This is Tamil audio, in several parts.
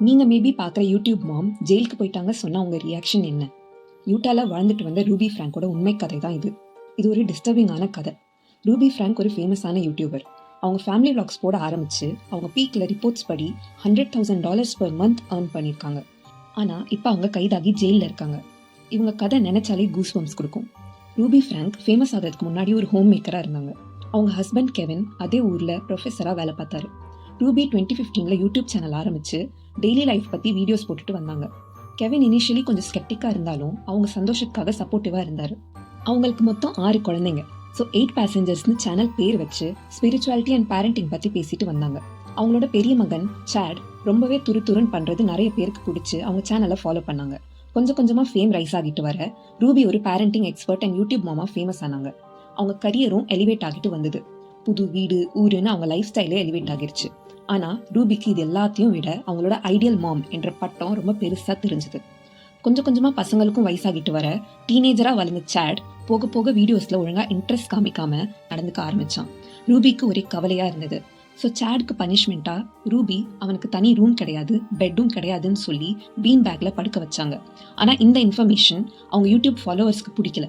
நீங்க மேபி பார்க்குற யூடியூப் மாம் ஜெயிலுக்கு போயிட்டாங்க சொன்னா உங்க ரியாக்ஷன் என்ன? யூட்டால வாழ்ந்துட்டு வந்த ரூபி ஃப்ராங்கோட உண்மை கதை தான் இது. இது ஒரு டிஸ்டர்பிங்கான கதை. ரூபி ஃப்ராங்க் ஒரு ஃபேமஸான யூடியூபர். அவங்க ஃபேமிலி vlogs போட ஆரம்பிச்சு அவங்க பீக்கில் ரிப்போர்ட்ஸ் படி $100,000 per month earn பண்ணியிருக்காங்க. ஆனால் இப்போ அவங்க கைதாகி ஜெயிலில் இருக்காங்க. இவங்க கதை நினைச்சாலே கூஸ் பம்ப்ஸ் கொடுக்கும். ரூபி ஃப்ராங்க் ஃபேமஸ் ஆகிறதுக்கு முன்னாடி ஒரு ஹோம் மேக்கராக இருந்தாங்க. அவங்க ஹஸ்பண்ட் கெவின் அதே ஊரில் ப்ரொஃபஸராக வேலை பார்த்தாரு. ரூபி 2015 யூடியூப் சேனல் ஆரம்பிச்சு டெய்லி லைஃப் பற்றி வீடியோஸ் போட்டுட்டு வந்தாங்க. கெவின் இனிஷியலி கொஞ்சம் ஸ்கெப்டிக்காக இருந்தாலும் அவங்க சந்தோஷத்துக்காக சப்போர்ட்டிவாக இருந்தார். அவங்களுக்கு மொத்தம் 6 குழந்தைங்க. ஸோ 8 பேசஞ்சர்ஸ்னு சேனல் பேர் வச்சு ஸ்பிரிச்சுவாலிட்டி அண்ட் பேரண்டிங் பற்றி பேசிட்டு வந்தாங்க. அவங்களோட பெரிய மகன் சாட் ரொம்பவே துருன்னு பண்ணுறது நிறைய பேருக்கு பிடிச்சி அவங்க சேனலை ஃபாலோ பண்ணாங்க. கொஞ்சம் கொஞ்சமாக ஃபேம் ரைஸ் ஆகிட்டு வர ரூபி ஒரு பேரண்டிங் எக்ஸ்பர்ட் அண்ட் யூடியூப் மாமா ஃபேமஸ் ஆனாங்க. அவங்க கரியரும் எலிவேட் ஆகிட்டு வந்தது. புது வீடு ஊருன்னு அவங்க லைஃப் ஸ்டைலே எலிவேட் ஆகிருச்சு. ஆனால் ரூபிக்கு இது எல்லாத்தையும் விட அவங்களோட ஐடியல் மாம் என்ற பட்டம் ரொம்ப பெருசாக தெரிஞ்சுது. கொஞ்சம் கொஞ்சமாக பசங்களுக்கும் வயசாகிட்டு வர டீனேஜராக வளர்ந்த சாட் போக போக வீடியோஸில் ஒழுங்காக இன்ட்ரெஸ்ட் காமிக்காமல் நடந்துக்க ஆரம்பித்தான். ரூபிக்கு ஒரே கவலையாக இருந்தது. ஸோ சாட்க்கு பனிஷ்மெண்ட்டாக ரூபி அவனுக்கு தனி ரூம் கிடையாது, பெட்டும் கிடையாதுன்னு சொல்லி பீன் பேக்கில் படுக்க வச்சாங்க. ஆனால் இந்த இன்ஃபர்மேஷன் அவங்க யூடியூப் ஃபாலோவர்ஸ்க்கு பிடிக்கல.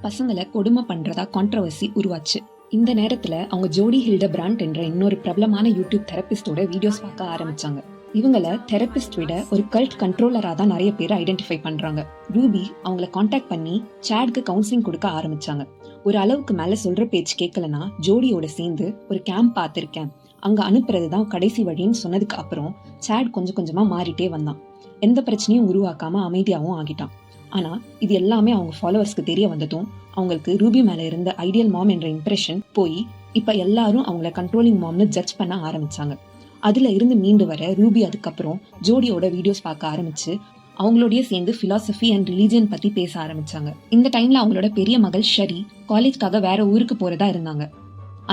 பசங்களை கொடுமை பண்ணுறதா கான்ட்ரவர்சி உருவாச்சு. இந்த நேரத்தில் அவங்க ஜோடி ஹில்டபிராண்ட் என்ற இன்னொரு பிரபலமான யூடியூப் தெரபிஸ்டோட வீடியோஸ் பார்க்க ஆரம்பிச்சாங்க. இவங்களை தெரபிஸ்ட் விட ஒரு கல்ட் கண்ட்ரோலராக தான் நிறைய பேர் ஐடென்டிஃபை பண்ணுறாங்க. ரூபி அவங்கள காண்டாக்ட் பண்ணி சாட்க்கு கவுன்சிலிங் கொடுக்க ஆரம்பிச்சாங்க. ஒரு அளவுக்கு மேலே சொல்கிற பேச்சு கேட்கலன்னா ஜோடியோட சேர்ந்து ஒரு கேம்ப் பார்த்துருக்கேன், அங்கே அனுப்புறது தான் கடைசி வழின்னு சொன்னதுக்கு அப்புறம் சாட் கொஞ்சம் கொஞ்சமாக மாறிட்டே வந்தான். எந்த பிரச்சனையும் உருவாக்காமல் அமைதியாகவும் ஆகிட்டான். ஆனால் இது எல்லாமே அவங்க ஃபாலோவர்ஸ்க்கு தெரிய வந்ததும் அவங்களுக்கு ரூபி மேலே இருந்த ஐடியல் மாம் என்ற இம்ப்ரெஷன் போய் இப்போ எல்லாரும் அவங்கள கண்ட்ரோலிங் மாம்னு ஜட்ஜ் பண்ண ஆரம்பிச்சாங்க. அதில் இருந்து மீண்டு வர ரூபி அதுக்கப்புறம் ஜோடியோட வீடியோஸ் பார்க்க ஆரம்பிச்சு அவங்களோடய சேர்ந்து ஃபிலாசபி அண்ட் ரிலீஜியன் பற்றி பேச ஆரம்பிச்சாங்க. இந்த டைமில் அவங்களோட பெரிய மகள் ஷரி காலேஜ்க்காக வேற ஊருக்கு போகிறதா இருந்தாங்க.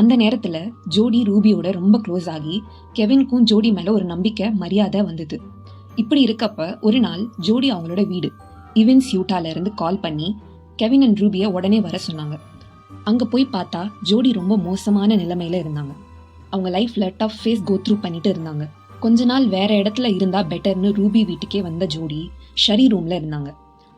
அந்த நேரத்தில் ஜோடி ரூபியோட ரொம்ப க்ளோஸ் ஆகி கெவினுக்கும் ஜோடி மேலே ஒரு நம்பிக்கை மரியாதை வந்தது. இப்படி இருக்கப்ப ஒரு நாள் ஜோடி அவங்களோட வீடு ஈவென்ட்ஸ் யூட்டால இருந்து கால் பண்ணி கெவின் அண்ட் ரூபியை உடனே வர சொன்னாங்க. அங்கே போய் பார்த்தா ஜோடி ரொம்ப மோசமான நிலைமையில இருந்தாங்க. அவங்க லைஃப்ல டஃப் ஃபேஸ் கோ த்ரூ பண்ணிட்டு இருந்தாங்க. கொஞ்ச நாள் வேற இடத்துல இருந்தா பெட்டர்னு ரூபி வீட்டுக்கே வந்த ஜோடி ஷரி ரூம்ல இருந்தாங்க.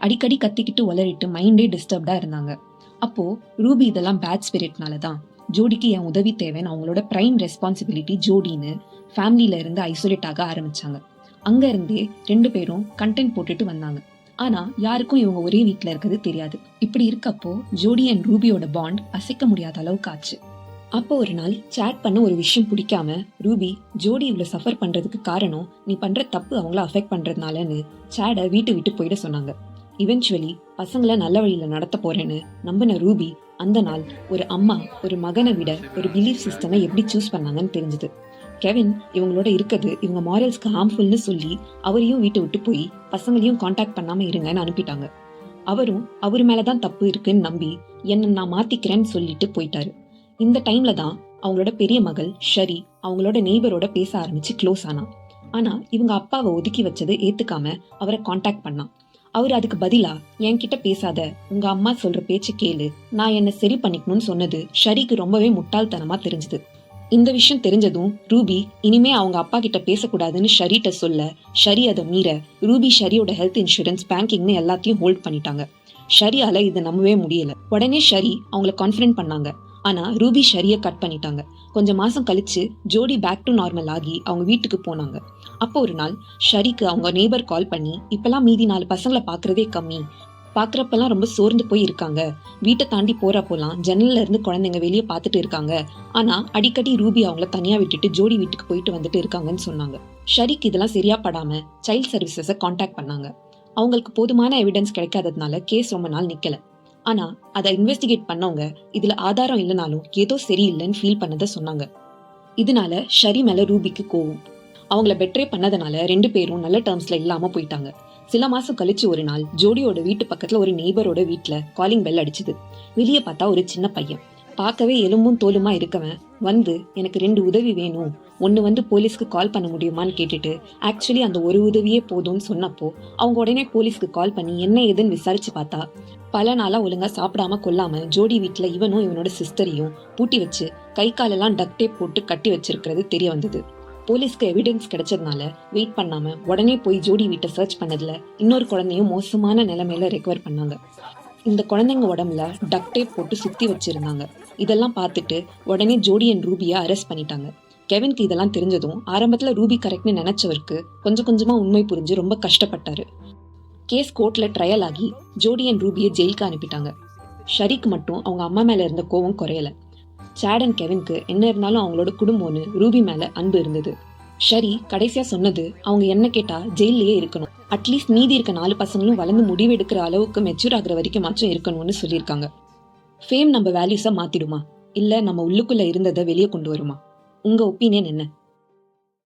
அடிக்கடி கத்திக்கிட்டு உளறிட்டு மைண்டே டிஸ்டர்ப்டா இருந்தாங்க. அப்போ ரூபி இதெல்லாம் பேட் ஸ்பிரிட்னால தான், ஜோடிக்கு என் உதவி தேவைன்னு அவங்களோட பிரைம் ரெஸ்பான்சிபிலிட்டி ஜோடின்னு ஃபேமிலியில இருந்து ஐசோலேட் ஆக ஆரம்பிச்சாங்க. அங்க இருந்தே 2 பேரும் கண்டென்ட் போட்டுட்டு வந்தாங்க. ஆனா யாருக்கும் இவங்க ஒரே வீட்டில் இருக்கிறது தெரியாது. இப்படி இருக்கப்போ ஜோடி அண்ட் ரூபியோட பாண்ட் அசைக்க முடியாத அளவுக்கு ஆச்சு. அப்போ ஒரு நாள் சாட் பண்ண ஒரு விஷயம் பிடிக்காம ரூபி ஜோடி இவ்வளோ சஃபர் பண்றதுக்கு காரணம் நீ பண்ற தப்பு அவங்கள அஃபெக்ட் பண்றதுனாலன்னு சாடை வீட்டை விட்டு போயிட சொன்னாங்க. இவென்ச்சுவலி பசங்களை நல்ல வழியில நடத்த போறேன்னு நம்பின ரூபி அந்த நாள் ஒரு அம்மா ஒரு மகனை விட ஒரு பிலீஃப் சிஸ்டமை எப்படி சூஸ் பண்ணாங்கன்னு தெரிஞ்சது. கெவின் இவங்களோட இருக்கிறது இவங்க மாரல்ஸ்க்கு ஹார்ம்ஃபுல்னு சொல்லி அவரையும் வீட்டை விட்டு போய் பசங்களையும் காண்டாக்ட் பண்ணாம இருங்கன்னு அனுப்பிட்டாங்க. அவரும் அவர் மேலதான் தப்பு இருக்குன்னு நம்பி என்ன நான் மாத்திக்கிறேன்னு சொல்லிட்டு போயிட்டாரு. இந்த டைம்ல தான் அவங்களோட பெரிய மகள் ஷரி அவங்களோட நெய்பரோட பேச ஆரம்பிச்சு க்ளோஸ் ஆனா. ஆனா இவங்க அப்பாவை ஒதுக்கி வச்சது ஏத்துக்காம அவரை காண்டாக்ட் பண்ணான். அவர் அதுக்கு பதிலா என்கிட்ட பேசாத, உங்க அம்மா சொல்ற பேச்சு கேளு, நான் என்ன சரி பண்ணிக்கணும்னு சொன்னது ஷரிக்கு ரொம்பவே முட்டாள்தனமா தெரிஞ்சது. இந்த விஷயம் தெரிஞ்சதும் ரூபி இனிமே அவங்க அப்பா கிட்ட பேசக்கூடாதுன்னு ஷரிட்ட சொல்ல ஷரி அதை மீற ரூபி ஷரியோட ஹெல்த் இன்சூரன்ஸ் பேங்கிங்னு எல்லாத்தையும் ஹோல்ட் பண்ணிட்டாங்க. ஷரியால இதை நம்பவே முடியல. உடனே ஷரி அவங்கள கான்ஃபிடென்ட் பண்ணாங்க. ஆனா ரூபி ஷரியை கட் பண்ணிட்டாங்க. கொஞ்சம் மாசம் கழிச்சு ஜோடி பேக் டு நார்மல் ஆகி அவங்க வீட்டுக்கு போனாங்க. அப்போ ஒரு நாள் ஷரிக்கு அவங்க நெய்பர் கால் பண்ணி இப்பெல்லாம் மீதி 4 பசங்களை பாக்குறதே கம்மி, பாக்குறப்பெல்லாம் ரொம்ப சோர்ந்து போய் இருக்காங்க, வீட்டை தாண்டி போறப்போலாம் ஜன்னல்ல இருந்து குழந்தைங்க வெளியே பார்த்துட்டு இருக்காங்க, ஆனா அடிக்கடி ரூபி அவங்கள தனியா விட்டுட்டு ஜோடி வீட்டுக்கு போயிட்டு வந்துட்டு இருக்காங்கன்னு சொன்னாங்க. ஷரிக்கு இதெல்லாம் சரியா படாம சைல்ட் சர்வீசஸை காண்டாக்ட் பண்ணாங்க. அவங்களுக்கு போதுமான எவிடன்ஸ் கிடைக்காததுனால கேஸ் ரொம்ப நாள் நிக்கல. ஆனா அதை இன்வெஸ்டிகேட் பண்ணவங்க இதுல ஆதாரம் இல்லைனாலும் ஏதோ சரியில்லைன்னு ஃபீல் பண்ணதை சொன்னாங்க. இதனால ஷரி மேல ரூபிக்கு கோவம். அவங்கள பெட்ரே பண்ணதுனால 2 பேரும் நல்ல டேர்ம்ஸ்ல இல்லாம போயிட்டாங்க. சில மாசம் கழிச்சு ஒரு நாள் ஜோடியோட வீட்டு பக்கத்துல ஒரு நெய்பரோட வீட்டுல காலிங் பெல் அடிச்சுது. வெளியே பார்த்தா ஒரு சின்ன பையன், பார்க்கவே எலும்பும் தோலுமா இருக்கவன் வந்து எனக்கு 2 உதவி வேணும், ஒன்று வந்து போலீஸ்க்கு கால் பண்ண முடியுமான்னு கேட்டுட்டு ஆக்சுவலி அந்த ஒரு உதவியே போதும்னு சொன்னப்போ அவங்க உடனே போலீஸ்க்கு கால் பண்ணி என்ன ஏதுன்னு விசாரிச்சு பார்த்தா பல நாளா ஒழுங்கா சாப்பிடாம கொல்லாம ஜோடி வீட்டுல இவனும் இவனோட சிஸ்டரையும் பூட்டி வச்சு கை காலெல்லாம் டக் டேப் போட்டு கட்டி வச்சிருக்கிறது தெரிய வந்தது. போலீஸ்க்கு எவிடன்ஸ் கிடைச்சதுனால வெயிட் பண்ணாம உடனே போய் ஜோடி வீட்டை சர்ச் பண்ணதுல இன்னொரு குழந்தையும் மோசமான நிலைமையில ரெக்கவர் பண்ணாங்க. இந்த குழந்தைங்க உடம்புல டக்ட் டேப் போட்டு சுத்தி வச்சிருந்தாங்க. இதெல்லாம் பார்த்துட்டு உடனே ஜோடி அண்ட் ரூபியை அரெஸ்ட் பண்ணிட்டாங்க. கெவினுக்கு இதெல்லாம் தெரிஞ்சதும் ஆரம்பத்துல ரூபி கரெக்ட்னு நினைச்சவருக்கு கொஞ்சம் கொஞ்சமா உண்மை புரிஞ்சு ரொம்ப கஷ்டப்பட்டாரு. கேஸ் கோர்ட்ல ட்ரையல் ஆகி ஜோடி அண்ட் ரூபியை ஜெயிலுக்கு அனுப்பிட்டாங்க. ஷரிக்கு மட்டும் அவங்க அம்மா மேல இருந்த கோவம் குறையல. சாட் அண்ட் கெவினுக்கு என்ன இருந்தாலும் அவங்களோட குடும்பம்னு ரூபி மேல அன்பு இருந்தது. ஷரி கடைசியா சொன்னது அவங்க என்ன கேட்டா ஜெயிலே இருக்கணும், அட்லீஸ்ட் மீதி இருக்க 4 பசங்களும் வளர்ந்து முடிவெடுக்கிற அளவுக்கு மெச்சூர் ஆகுற வரைக்கும் மாச்சும் இருக்கணும்னு சொல்லியிருக்காங்க. ஃபேம் நம்ம வேல்யூஸை மாத்திடுமா இல்ல நம்ம உள்ளுக்குள்ள இருந்ததை வெளியே கொண்டு வருமா? உங்க ஒப்பீனியன் என்ன?